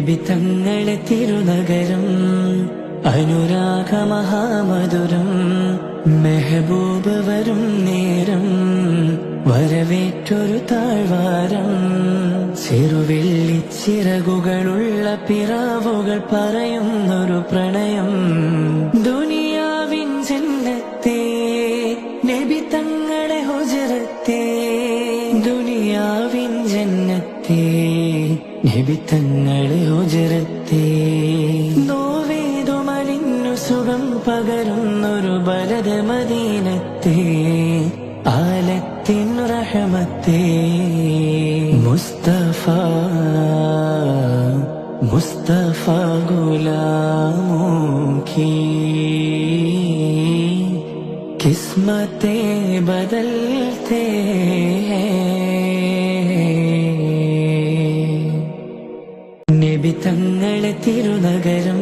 നബി തങ്ങളെ തിരുനഗരം അനുരാഗമഹാമധുരം മെഹബൂബ് വരും നേരം വരവേറ്റൊരു താഴ്വാരം ചെറുവെള്ളിച്ചിറകുകളുള്ള പിറാവുകൾ പറയുന്നൊരു പ്രണയം ദുനിയാവിൻ ജന്നത്തെ നബി തങ്ങളെ ഹുജറത്തെ ദുനിയാവിൻ ജന്നത്തെ നബി തങ്ങളെ ഹുജറത്തെ നോവേതുമലിന്നു സുഖം പകരുന്നൊരു ബലദ മദീനത്തെ ആലത്തിൻ റഹമത്തെ മുസ്തഫ മുസ്തഫ ഗുലാമോं की किस्मतें बदलते हैं നബി തങ്ങളെ തിരുനഗരം